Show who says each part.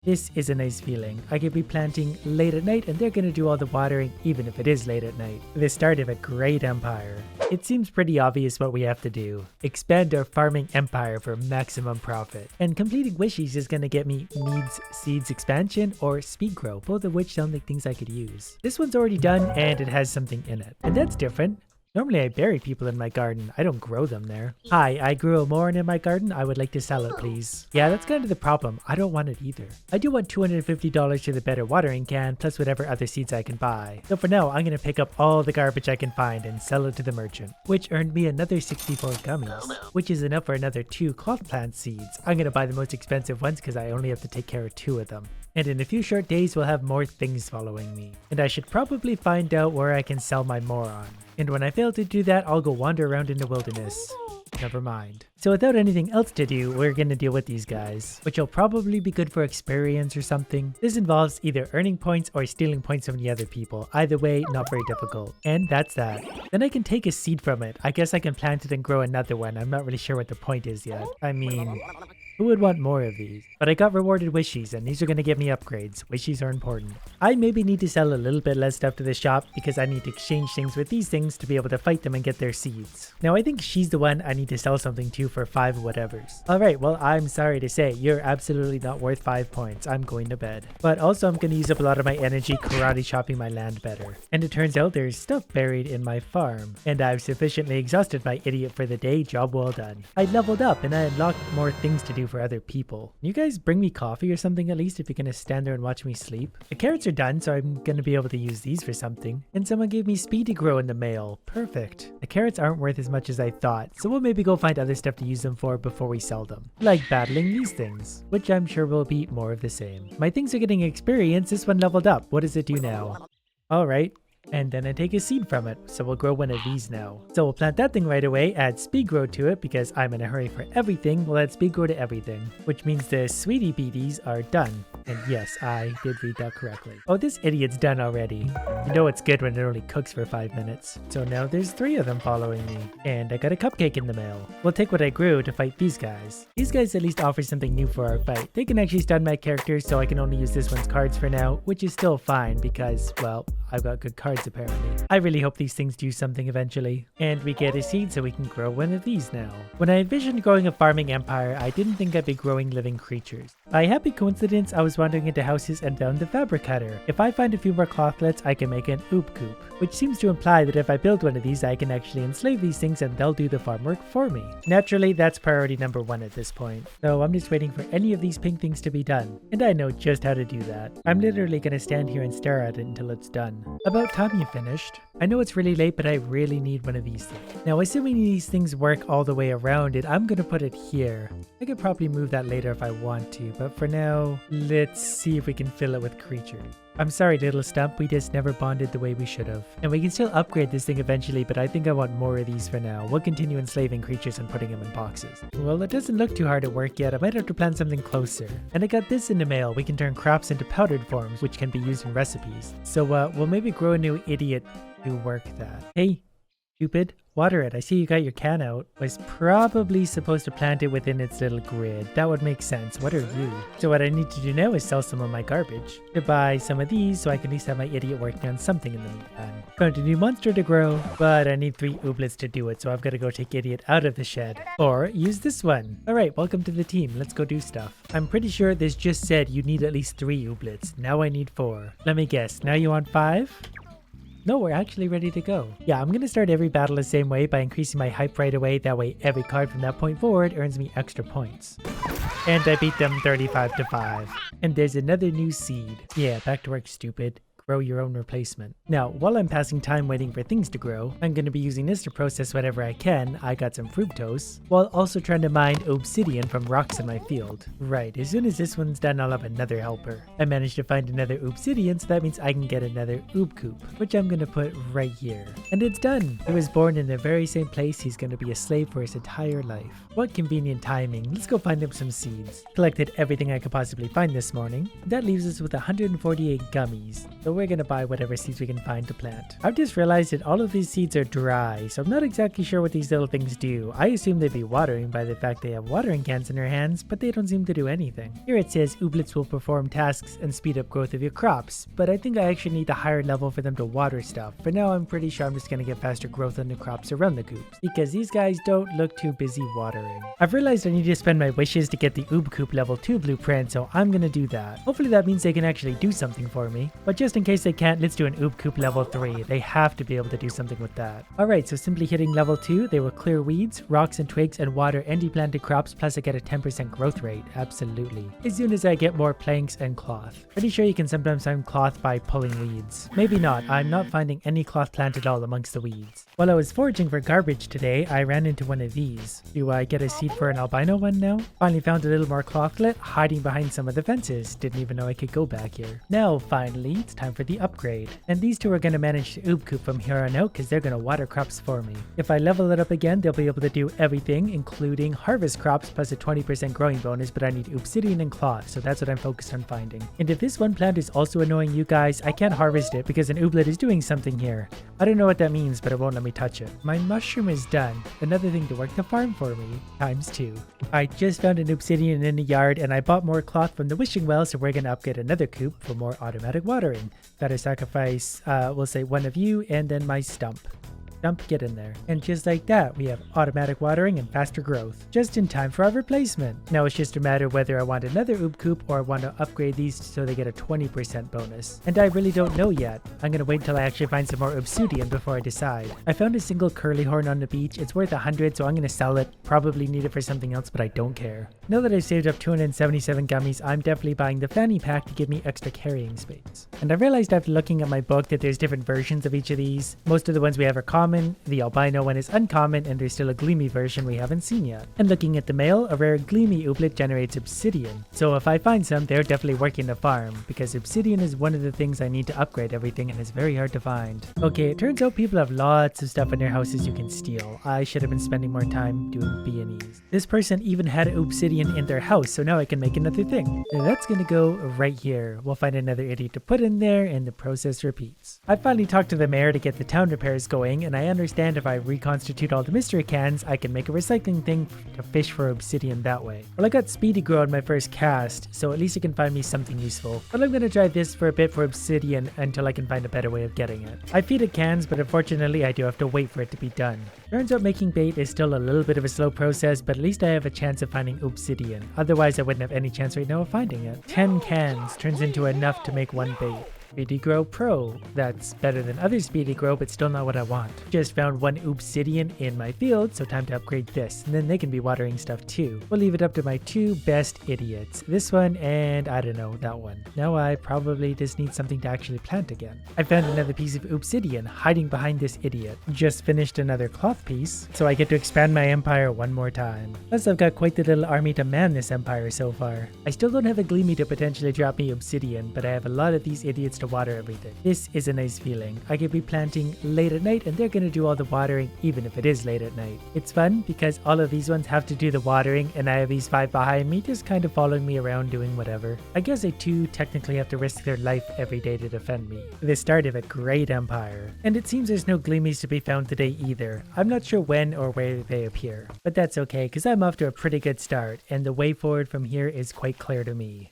Speaker 1: This is a nice feeling. I could be planting late at night and they're gonna do all the watering even if it is late at night. The start of a great empire. It seems pretty obvious what we have to do. Expand our farming empire for maximum profit. And completing wishes is gonna get me needs seeds expansion or speed grow, both of which sound like things I could use. This one's already done and it has something in it. And that's different. Normally I bury people in my garden. I don't grow them there. Hi, I grew a morn in my garden. I would like to sell it, please. Yeah, that's kind of the problem. I don't want it either. I do want $250 to the better watering can, plus whatever other seeds I can buy. So for now, I'm going to pick up all the garbage I can find and sell it to the merchant, which earned me another 64 gummies, which is enough for another 2 cloth plant seeds. I'm going to buy the most expensive ones because I only have to take care of 2 of them. And in a few short days, we'll have more things following me. And I should probably find out where I can sell my moron. And when I fail to do that, I'll go wander around in the wilderness. Never mind. So without anything else to do, we're gonna deal with these guys, which will probably be good for experience or something. This involves either earning points or stealing points from the other people. Either way, not very difficult. And that's that. Then I can take a seed from it. I guess I can plant it and grow another one. I'm not really sure what the point is yet. I mean, who would want more of these? But I got rewarded wishes and these are going to give me upgrades. Wishes are important. I maybe need to sell a little bit less stuff to the shop because I need to exchange things with these things to be able to fight them and get their seeds. Now I think she's the one I need to sell something to for 5 whatevers. Alright, well I'm sorry to say, you're absolutely not worth 5 points. I'm going to bed. But also I'm going to use up a lot of my energy karate chopping my land better. And it turns out there's stuff buried in my farm. And I've sufficiently exhausted my idiot for the day. Job well done. I leveled up and I unlocked more things to do for other people. Can you guys bring me coffee or something at least if you're gonna stand there and watch me sleep? The carrots are done, so I'm gonna be able to use these for something. And someone gave me speed to grow in the mail. Perfect. The carrots aren't worth as much as I thought, so we'll maybe go find other stuff to use them for before we sell them. Like battling these things, which I'm sure will be more of the same. My things are getting experience. This one leveled up. What does it do now? Alright. And then I take a seed from it, so we'll grow one of these now. So we'll plant that thing right away, add speed grow to it because I'm in a hurry for everything. We'll add speed grow to everything, which means the sweetie beaties are done. And yes, I did read that correctly. Oh, this idiot's done already. You know it's good when it only cooks for 5 minutes. So now there's 3 of them following me. And I got a cupcake in the mail. We'll take what I grew to fight these guys. These guys at least offer something new for our fight. They can actually stun my characters, so I can only use this one's cards for now, which is still fine because, well, I've got good cards apparently. I really hope these things do something eventually. And we get a seed so we can grow one of these now. When I envisioned growing a farming empire, I didn't think I'd be growing living creatures. By happy coincidence, I was wandering into houses and found the fabric cutter. If I find a few more clothlets, I can make an Oobcoop, which seems to imply that if I build one of these, I can actually enslave these things and they'll do the farm work for me. Naturally, that's priority number 1 at this point. So I'm just waiting for any of these pink things to be done. And I know just how to do that. I'm literally gonna stand here and stare at it until it's done. About time you finished. I know it's really late, but I really need one of these things. Now, assuming these things work all the way around it, I'm gonna put it here. I could probably move that later if I want to, but for now, let's see if we can fill it with creatures. I'm sorry, little stump, we just never bonded the way we should have. And we can still upgrade this thing eventually, but I think I want more of these for now. We'll continue enslaving creatures and putting them in boxes. Well, it doesn't look too hard at work yet. I might have to plan something closer. And I got this in the mail. We can turn crops into powdered forms, which can be used in recipes. So, we'll maybe grow a new idiot to work that. Hey, stupid. Water it. I see you got your can out. I was probably supposed to plant it within its little grid. That would make sense. What are you? So what I need to do now is sell some of my garbage. To buy some of these so I can at least have my idiot working on something in the meantime. Found a new monster to grow, but I need 3 ooblets to do it, so I've got to go take idiot out of the shed. Or use this one. Alright, welcome to the team. Let's go do stuff. I'm pretty sure this just said you need at least 3 ooblets. Now I need 4. Let me guess. Now you want 5? No, we're actually ready to go. Yeah, I'm going to start every battle the same way by increasing my hype right away. That way every card from that point forward earns me extra points. And I beat them 35-5. And there's another new seed. Yeah, back to work, stupid. Grow your own replacement. Now, while I'm passing time waiting for things to grow, I'm going to be using this to process whatever I can. I got some fructose, while also trying to mine Oobsidian from rocks in my field. Right, as soon as this one's done, I'll have another helper. I managed to find another Oobsidian, so that means I can get another Oobcoop, which I'm going to put right here. And it's done! He was born in the very same place. He's going to be a slave for his entire life. What convenient timing. Let's go find him some seeds. Collected everything I could possibly find this morning. That leaves us with 148 gummies. So we're gonna buy whatever seeds we can find to plant. I've just realized that all of these seeds are dry, so I'm not exactly sure what these little things do. I assume they'd be watering by the fact they have watering cans in their hands, but they don't seem to do anything. Here it says Ooblets will perform tasks and speed up growth of your crops, but I think I actually need a higher level for them to water stuff. For now, I'm pretty sure I'm just gonna get faster growth on the crops around the coops, because these guys don't look too busy watering. I've realized I need to spend my wishes to get the Oobcoop level 2 blueprint, so I'm gonna do that. Hopefully that means they can actually do something for me, but just in case they can't, let's do an Oobcoop level 3. They have to be able to do something with that. Alright, so simply hitting level 2, they will clear weeds, rocks and twigs, and water any planted crops, plus I get a 10% growth rate. Absolutely. As soon as I get more planks and cloth. Pretty sure you can sometimes find cloth by pulling weeds. Maybe not. I'm not finding any cloth plant at all amongst the weeds. While I was foraging for garbage today, I ran into one of these. Do I get a seed for an albino one now? Finally found a little more clothlet hiding behind some of the fences. Didn't even know I could go back here. Now, finally, it's time for the upgrade. And these two are going to manage the Oobcoop from here on out because they're going to water crops for me. If I level it up again, they'll be able to do everything, including harvest crops plus a 20% growing bonus, but I need Oobsidian and cloth, so that's what I'm focused on finding. And if this one plant is also annoying you guys, I can't harvest it because an Ooblet is doing something here. I don't know what that means, but it won't let me touch it. My mushroom is done. Another thing to work the farm for me, ×2. I just found an Oobsidian in the yard and I bought more cloth from the wishing well, so we're gonna upgrade another coop for more automatic watering. Gotta sacrifice, we'll say one of you and then my stump. Stump, get in there. And just like that, we have automatic watering and faster growth. Just in time for our replacement. Now it's just a matter whether I want another Oobcoop or I want to upgrade these so they get a 20% bonus. And I really don't know yet. I'm gonna wait until I actually find some more Oobsidian before I decide. I found a single curly horn on the beach. It's worth 100, so I'm gonna sell it. Probably need it for something else, but I don't care. Now that I've saved up 277 gummies, I'm definitely buying the fanny pack to give me extra carrying space. And I realized after looking at my book that there's different versions of each of these. Most of the ones we have are common. The albino one is uncommon, and there's still a Gleamy version we haven't seen yet. And looking at the mail, a rare Gleamy Ooblet generates Oobsidian. So if I find some, they're definitely working the farm, because Oobsidian is one of the things I need to upgrade everything and it's very hard to find. Okay, it turns out people have lots of stuff in their houses you can steal. I should have been spending more time doing B&Es. This person even had Oobsidian in their house, so now I can make another thing. And that's gonna go right here. We'll find another idiot to put in there and the process repeats. I finally talked to the mayor to get the town repairs going, and I understand if I reconstitute all the mystery cans, I can make a recycling thing to fish for Oobsidian that way. Well, I got Speedy Grow on my first cast, so at least it can find me something useful. But I'm gonna try this for a bit for Oobsidian until I can find a better way of getting it. I feed it cans, but unfortunately I do have to wait for it to be done. Turns out making bait is still a little bit of a slow process, but at least I have a chance of finding Oobsidian. Otherwise I wouldn't have any chance right now of finding it. 10 cans turns into enough to make one bait. Speedy Grow Pro. That's better than other Speedy Grow, but still not what I want. Just found one Oobsidian in my field, so time to upgrade this, and then they can be watering stuff too. We'll leave it up to my two best idiots. This one and I don't know, that one. Now I probably just need something to actually plant again. I found another piece of Oobsidian hiding behind this idiot. Just finished another cloth piece, so I get to expand my empire one more time. Plus I've got quite the little army to man this empire so far. I still don't have a Gleamy to potentially drop me Oobsidian, but I have a lot of these idiots to water everything. This is a nice feeling. I could be planting late at night and they're going to do all the watering even if it is late at night. It's fun because all of these ones have to do the watering and I have these 5 behind me just kind of following me around doing whatever. I guess they too technically have to risk their life every day to defend me. The start of a great empire. And it seems there's no Gleamies to be found today either. I'm not sure when or where they appear. But that's okay because I'm off to a pretty good start and the way forward from here is quite clear to me.